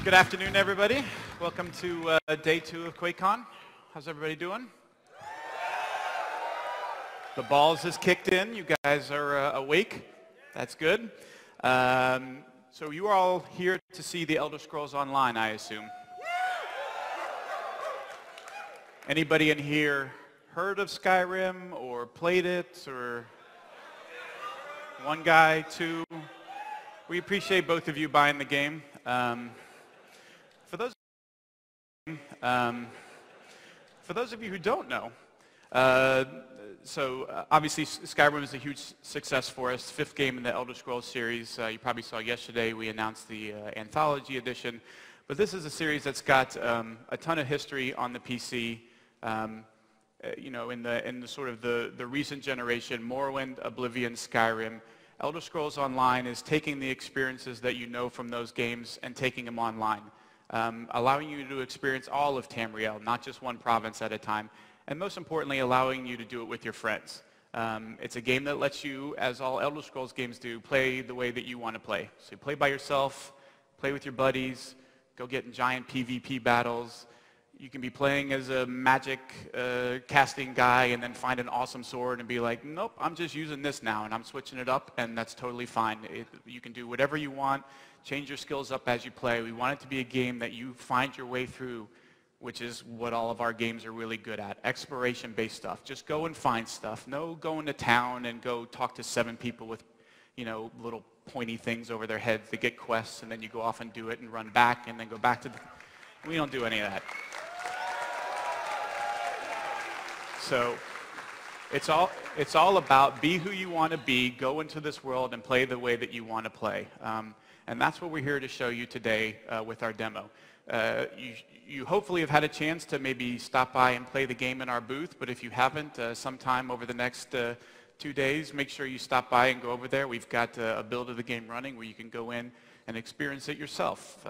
Good afternoon, everybody. Welcome to day 2 of QuakeCon. How's everybody doing? The balls has kicked in. You guys are awake. That's good. So you are all here to see the Elder Scrolls Online, I assume. Anybody in here heard of Skyrim or played it, or one guy, two? We appreciate both of you buying the game. For those of you who don't know, obviously Skyrim is a huge success for us, 5th game in the Elder Scrolls series. You probably saw yesterday we announced the Anthology Edition, but this is a series that's got a ton of history on the PC. You know, in the sort of the recent generation, Morrowind, Oblivion, Skyrim. Elder Scrolls Online is taking the experiences that you know from those games and taking them online. Allowing you to experience all of Tamriel, not just one province at a time, and most importantly, allowing you to do it with your friends. It's a game that lets you, as all Elder Scrolls games do, play the way that you want to play. So you play by yourself, play with your buddies, go get in giant PvP battles. You can be playing as a magic casting guy and then find an awesome sword and be like, nope, I'm just using this now and I'm switching it up, and that's totally fine. You can do whatever you want. Change your skills up as you play. We want it to be a game that you find your way through, which is what all of our games are really good at, exploration-based stuff. Just go and find stuff. No going to town and go talk to 7 people with, you know, little pointy things over their heads to get quests, and then you go off and do it and run back and then go back to the... We don't do any of that. So it's all about be who you want to be, go into this world and play the way that you want to play. And that's what we're here to show you today with our demo. You hopefully have had a chance to maybe stop by and play the game in our booth, but if you haven't, sometime over the next 2 days, make sure you stop by and go over there. We've got a build of the game running where you can go in and experience it yourself.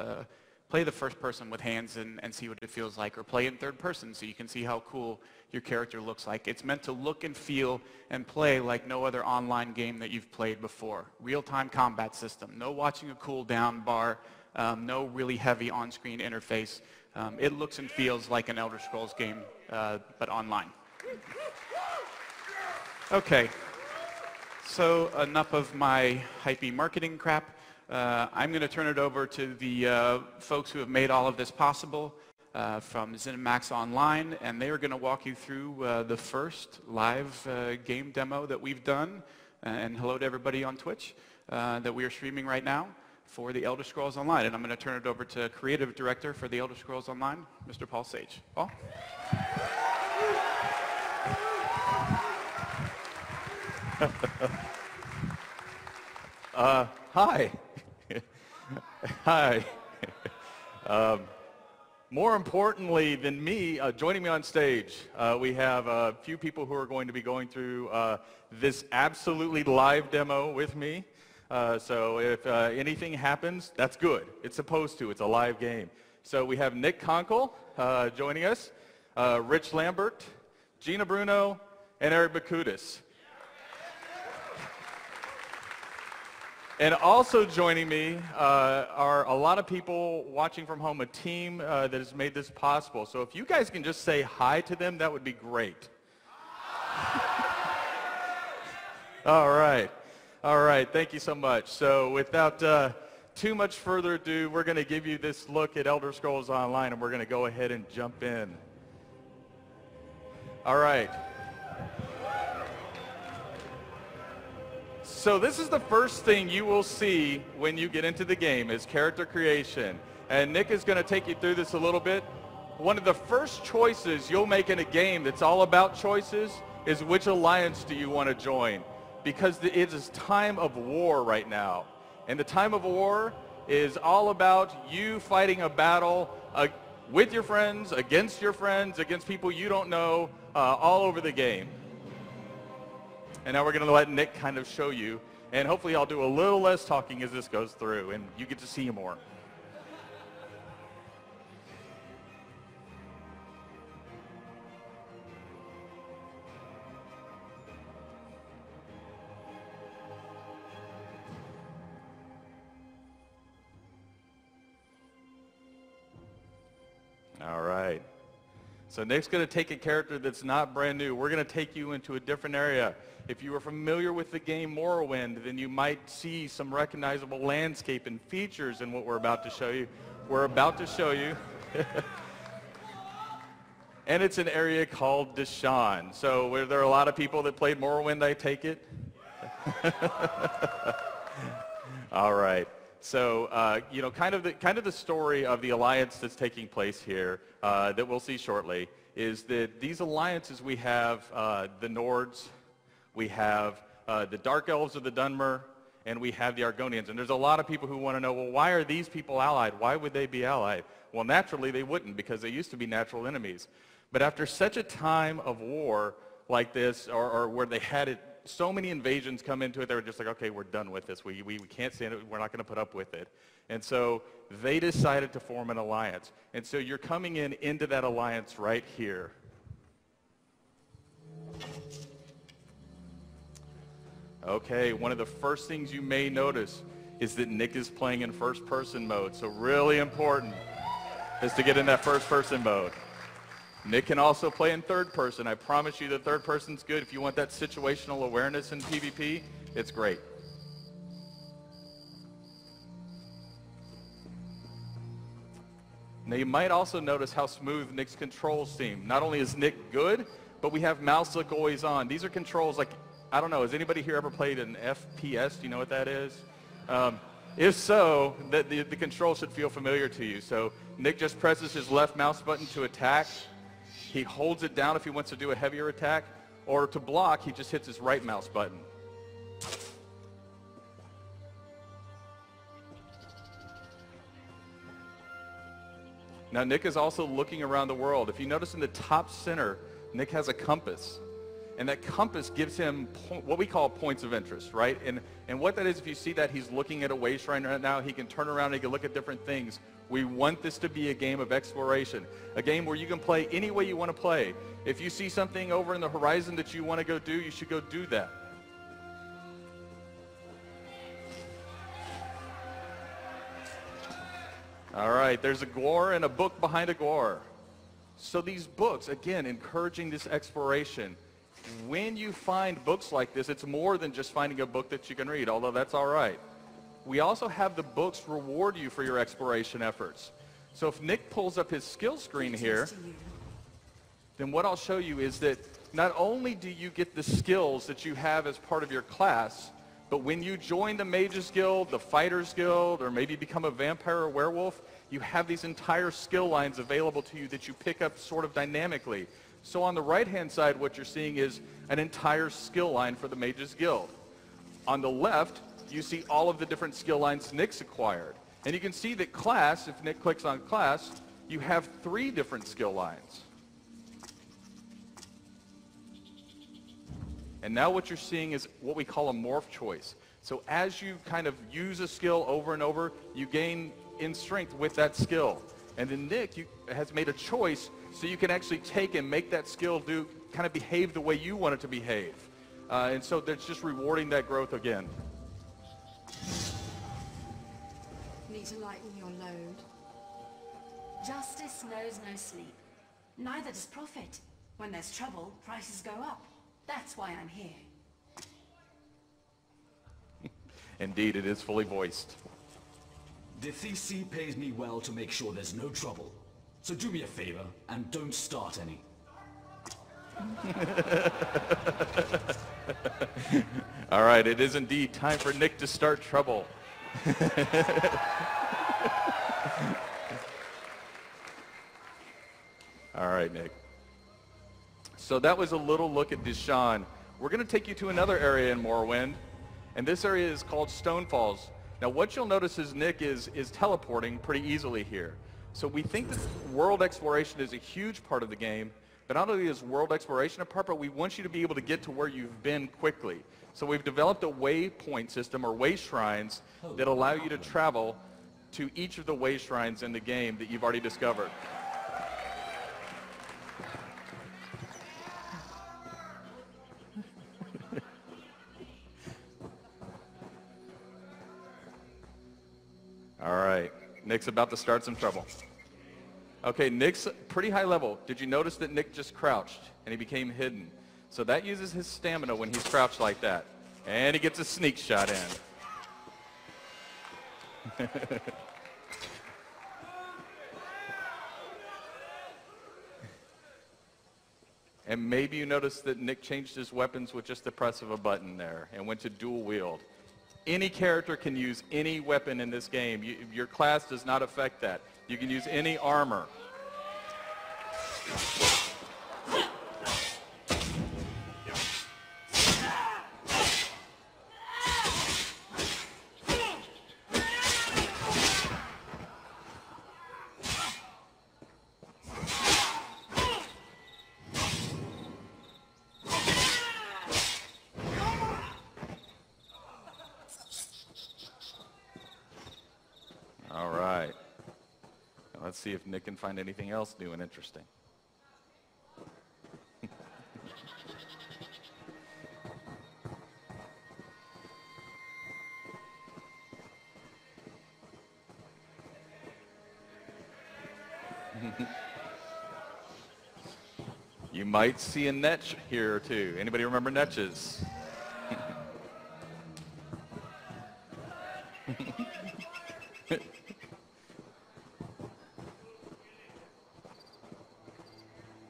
Play the first person with hands and see what it feels like, or play in third person so you can see how cool your character looks like. It's meant to look and feel and play like no other online game that you've played before. Real-time combat system, no watching a cooldown bar, no really heavy on-screen interface. It looks and feels like an Elder Scrolls game, but online. Okay, so enough of my hypey marketing crap. I'm going to turn it over to the folks who have made all of this possible from ZeniMax Online, and they are going to walk you through the first live game demo that we've done. And hello to everybody on Twitch that we are streaming right now for the Elder Scrolls Online. And I'm going to turn it over to Creative Director for the Elder Scrolls Online, Mr. Paul Sage. Paul? Hi. Hi. More importantly than me, joining me on stage, we have a few people who are going to be going through this absolutely live demo with me. So if anything happens, that's good. It's supposed to. It's a live game. So we have Nick Conkle joining us, Rich Lambert, Gina Bruno, and Eric Bakudis. And also joining me are a lot of people watching from home, a team that has made this possible. So if you guys can just say hi to them, that would be great. All right. All right. Thank you so much. So without too much further ado, we're going to give you this look at Elder Scrolls Online, and we're going to go ahead and jump in. All right. So this is the first thing you will see when you get into the game is character creation. And Nick is going to take you through this a little bit. One of the first choices you'll make in a game that's all about choices is which alliance do you want to join. Because it is time of war right now. And the time of war is all about you fighting a battle with your friends, against people you don't know, all over the game. And now we're going to let Nick kind of show you. And hopefully I'll do a little less talking as this goes through, and you get to see more. All right. So Nick's going to take a character that's not brand new. We're going to take you into a different area. If you are familiar with the game Morrowind, then you might see some recognizable landscape and features in what we're about to show you. We're about to show you. And it's an area called Deshawn. So were there a lot of people that played Morrowind, I take it? All right. So, you know, kind of the story of the alliance that's taking place here that we'll see shortly is that these alliances we have the Nords, we have the Dark Elves of the Dunmer, and we have the Argonians. And there's a lot of people who want to know, well, why are these people allied? Why would they be allied? Well, naturally they wouldn't, because they used to be natural enemies. But after such a time of war like this, or where they had it, so many invasions come into it, they were just like, okay, we're done with this. We can't stand it. We're not going to put up with it. And so they decided to form an alliance. And so you're coming into that alliance right here. Okay, one of the first things you may notice is that Nick is playing in first-person mode. So really important is to get in that first-person mode. Nick can also play in third person. I promise you the third person's good. If you want that situational awareness in PvP, it's great. Now you might also notice how smooth Nick's controls seem. Not only is Nick good, but we have mouse look always on. These are controls like, I don't know, has anybody here ever played an FPS? Do you know what that is? If so, the control should feel familiar to you. So Nick just presses his left mouse button to attack. He holds it down if he wants to do a heavier attack, or to block, he just hits his right mouse button. Now Nick is also looking around the world. If you notice in the top center, Nick has a compass. And that compass gives him what we call points of interest, right? And what that is, if you see that he's looking at a way shrine right now, he can turn around and he can look at different things. We want this to be a game of exploration, a game where you can play any way you want to play. If you see something over in the horizon that you want to go do, you should go do that. All right, there's a Gwar and a book behind a Gwar. So these books, again, encouraging this exploration. When you find books like this, it's more than just finding a book that you can read, although that's all right. We also have the books reward you for your exploration efforts. So if Nick pulls up his skill screen here, then what I'll show you is that not only do you get the skills that you have as part of your class, but when you join the Mages Guild, the Fighters Guild, or maybe become a vampire or werewolf, you have these entire skill lines available to you that you pick up sort of dynamically. So on the right-hand side, what you're seeing is an entire skill line for the Mages Guild. On the left, you see all of the different skill lines Nick's acquired. And you can see that class, if Nick clicks on class, you have 3 different skill lines. And now what you're seeing is what we call a morph choice. So as you kind of use a skill over and over, you gain in strength with that skill. And then Nick has made a choice so you can actually take and make that skill kind of behave the way you want it to behave. And so that's just rewarding that growth again. Need to lighten your load. Justice knows no sleep. Neither does profit. When there's trouble, prices go up. That's why I'm here. Indeed, it is fully voiced. The TC pays me well to make sure there's no trouble. So do me a favor and don't start any. All right, it is indeed time for Nick to start trouble. All right, Nick. So that was a little look at Deshawn. We're going to take you to another area in Morrowind, and this area is called Stonefalls. Now what you'll notice is Nick is teleporting pretty easily here. So we think that world exploration is a huge part of the game, but not only is world exploration a part, but we want you to be able to get to where you've been quickly. So we've developed a waypoint system, or way shrines, that allow you to travel to each of the way shrines in the game that you've already discovered. All right, Nick's about to start some trouble. Okay, Nick's pretty high level. Did you notice that Nick just crouched and he became hidden? So that uses his stamina when he's crouched like that. And he gets a sneak shot in. And maybe you noticed that Nick changed his weapons with just the press of a button there and went to dual wield. Any character can use any weapon in this game. Your class does not affect that. You can use any armor. All right. Now let's see if Nick can find anything else new and interesting. You might see a netch here or two. Anybody remember netches?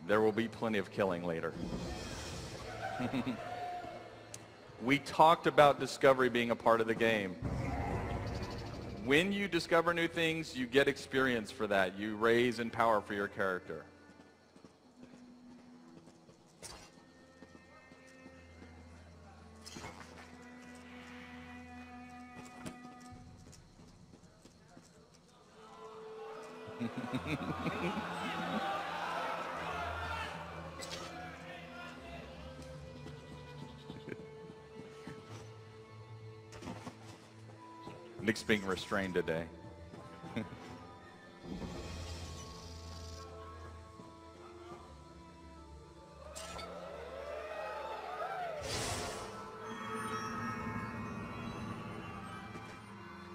There will be plenty of killing later. We talked about discovery being a part of the game. When you discover new things, you get experience for that. You raise in power for your character. Nick's being restrained today.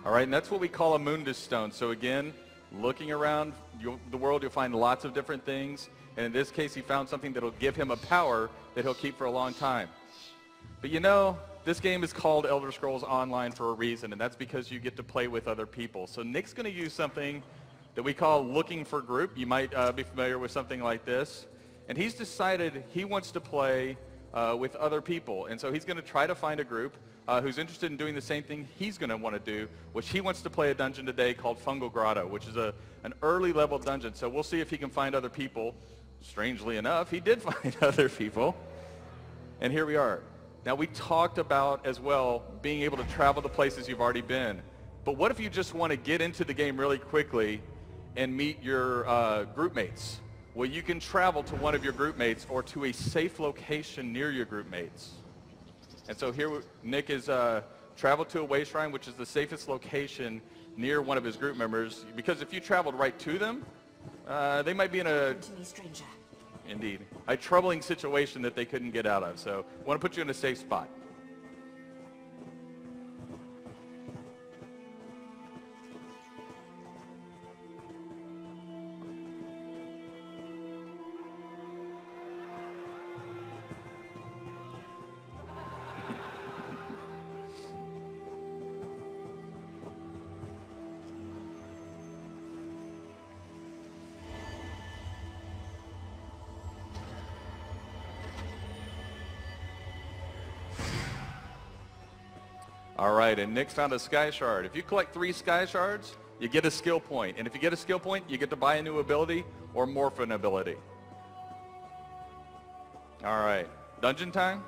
All right, and that's what we call a Mundus stone. So again, looking around the world, you'll find lots of different things. And in this case, he found something that'll give him a power that he'll keep for a long time. But you know, this game is called Elder Scrolls Online for a reason, and that's because you get to play with other people. So Nick's going to use something that we call looking for group. You might be familiar with something like this. And he's decided he wants to play with other people. And so he's going to try to find a group who's interested in doing the same thing he's going to want to do, which he wants to play a dungeon today called Fungal Grotto, which is an early level dungeon. So we'll see if he can find other people. Strangely enough, he did find other people. And here we are. Now, we talked about, as well, being able to travel to places you've already been. But what if you just want to get into the game really quickly and meet your group mates? Well, you can travel to one of your group mates or to a safe location near your group mates. And so here, Nick is traveled to a way shrine, which is the safest location near one of his group members. Because if you traveled right to them, they might be in a... Indeed. A troubling situation that they couldn't get out of. So I want to put you in a safe spot. All right, and Nick found a sky shard. If you collect 3 sky shards, you get a skill point. And if you get a skill point, you get to buy a new ability or morph an ability. All right, dungeon time.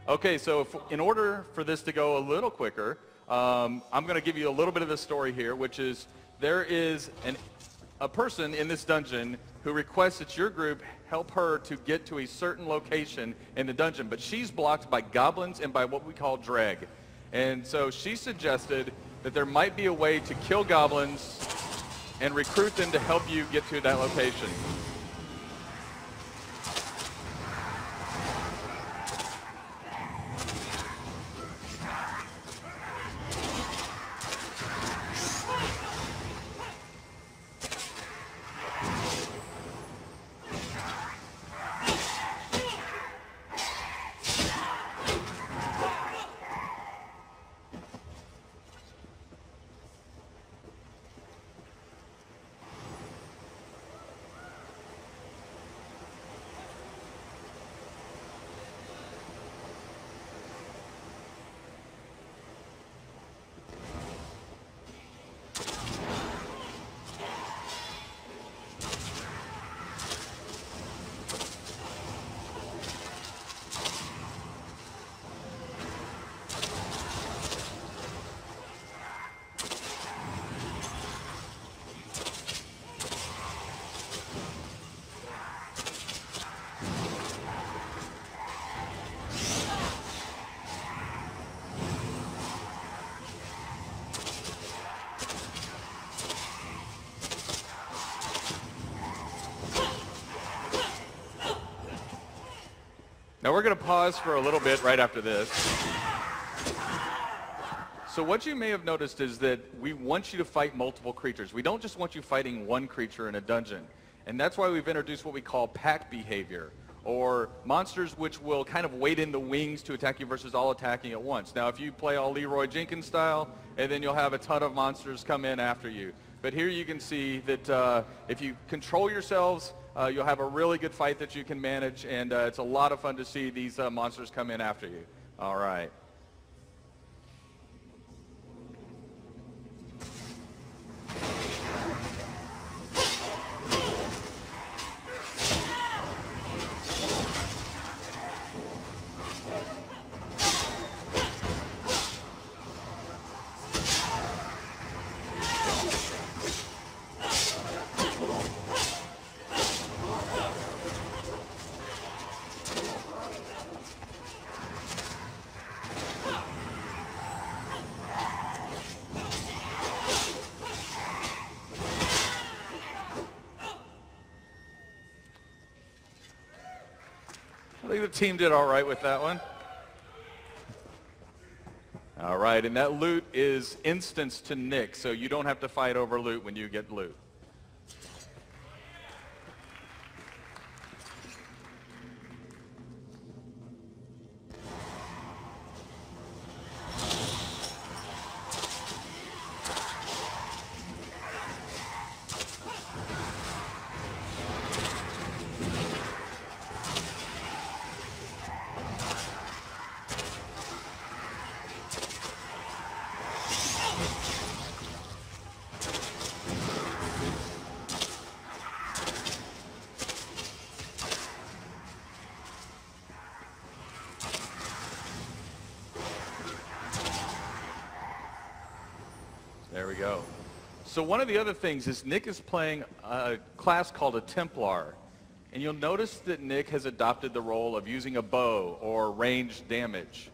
Okay, so in order for this to go a little quicker, I'm going to give you a little bit of the story here, which is there is a person in this dungeon who requests that your group help her to get to a certain location in the dungeon, but she's blocked by goblins and by what we call dreg. And so she suggested that there might be a way to kill goblins and recruit them to help you get to that location. Now we're going to pause for a little bit right after this. So what you may have noticed is that we want you to fight multiple creatures. We don't just want you fighting one creature in a dungeon. And that's why we've introduced what we call pack behavior, or monsters which will kind of wait in the wings to attack you versus all attacking at once. Now if you play all Leroy Jenkins style, and then you'll have a ton of monsters come in after you. But here you can see that if you control yourselves, you'll have a really good fight that you can manage, and it's a lot of fun to see these monsters come in after you. All right. I think the team did all right with that one. All right, and that loot is instanced to Nick, so you don't have to fight over loot when you get loot. There we go. So one of the other things is Nick is playing a class called a Templar. And you'll notice that Nick has adopted the role of using a bow or ranged damage.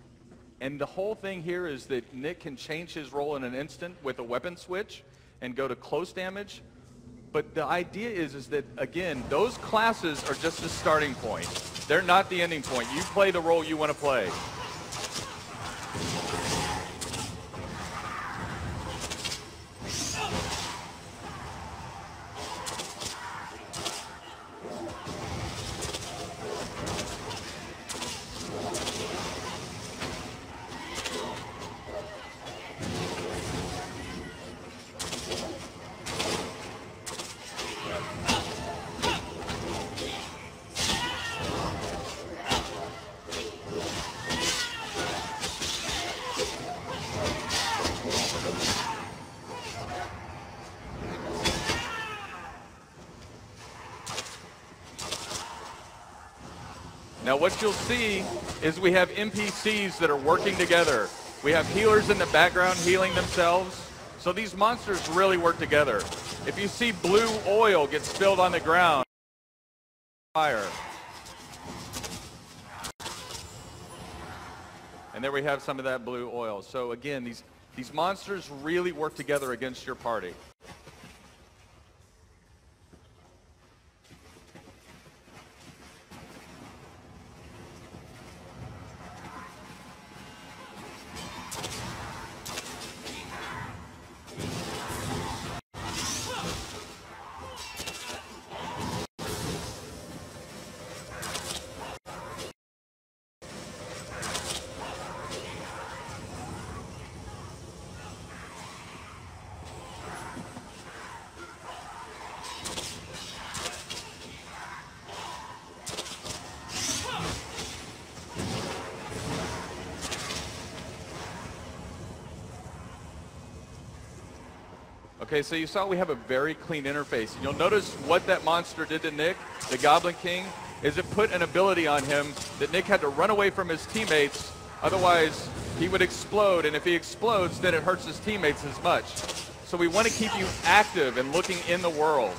And the whole thing here is that Nick can change his role in an instant with a weapon switch and go to close damage. But the idea is that, again, those classes are just the starting point. They're not the ending point. You play the role you want to play. Now what you'll see is we have NPCs that are working together. We have healers in the background healing themselves. So these monsters really work together. If you see blue oil get spilled on the ground, fire. And there we have some of that blue oil. So again, these monsters really work together against your party. Okay, so you saw we have a very clean interface. You'll notice what that monster did to Nick, the Goblin King, is it put an ability on him that Nick had to run away from his teammates, otherwise he would explode, and if he explodes, then it hurts his teammates as much. So we want to keep you active and looking in the world.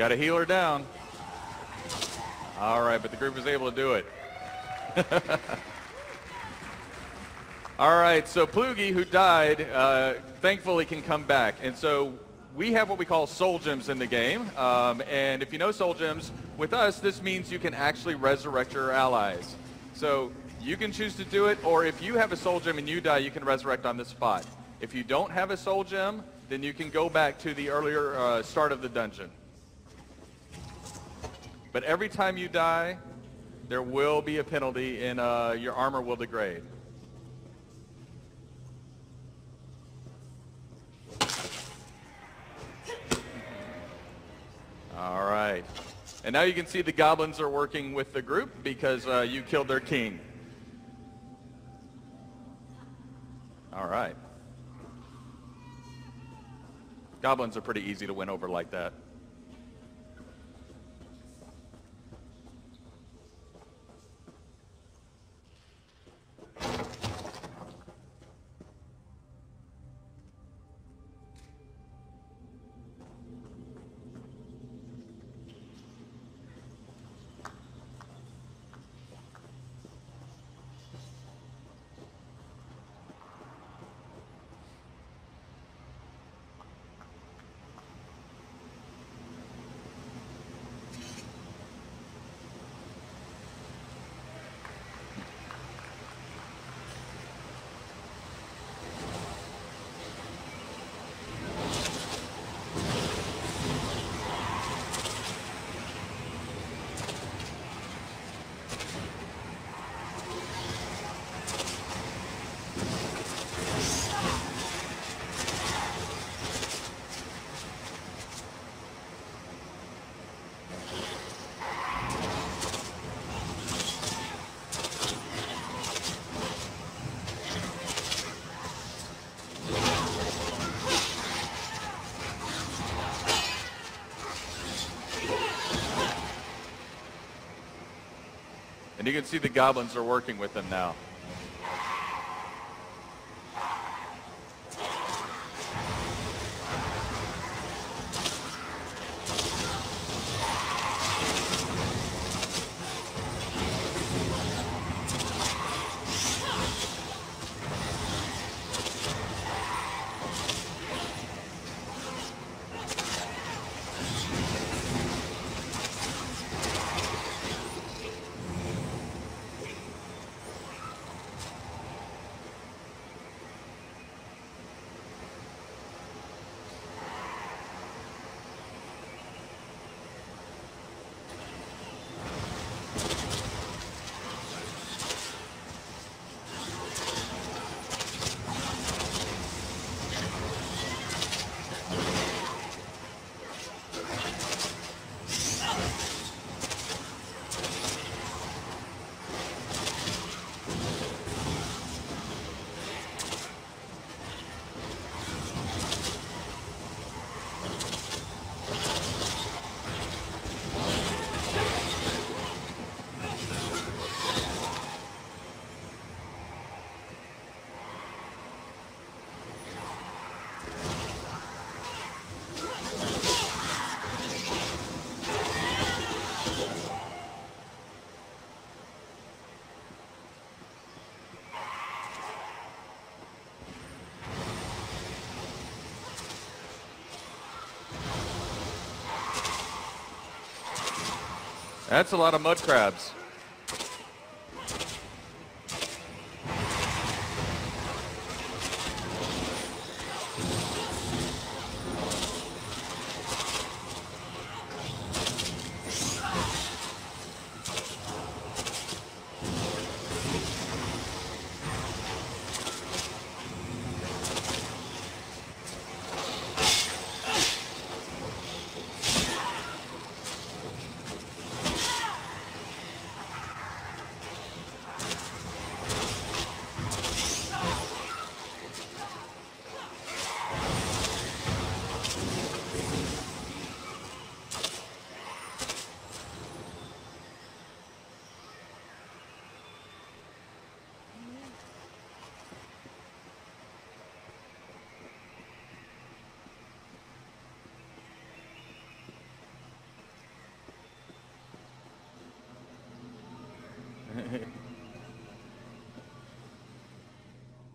got a healer down. All right, but the group was able to do it. All right, so Plugi, who died, thankfully can come back. And so we have what we call soul gems in the game. And if you know soul gems, with us, this means you can actually resurrect your allies. So you can choose to do it, or if you have a soul gem and you die, you can resurrect on the spot. If you don't have a soul gem, then you can go back to the earlier start of the dungeon. But every time you die, there will be a penalty and your armor will degrade. All right. And now you can see the goblins are working with the group because you killed their king. All right. Goblins are pretty easy to win over like that. And you can see the goblins are working with them now. That's a lot of mud crabs.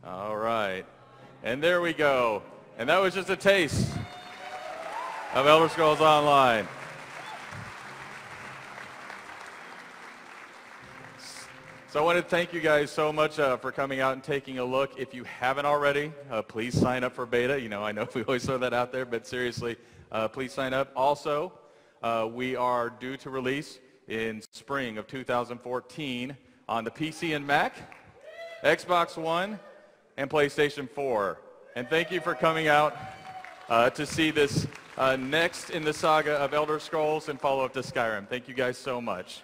All right. And there we go. And that was just a taste of Elder Scrolls Online. So I want to thank you guys so much for coming out and taking a look. If you haven't already, please sign up for beta. You know, I know we always throw that out there, but seriously, please sign up. Also, we are due to release in spring of 2014 on the PC and Mac, Xbox One, and PlayStation 4. And thank you for coming out to see this next in the saga of Elder Scrolls and follow up to Skyrim. Thank you guys so much.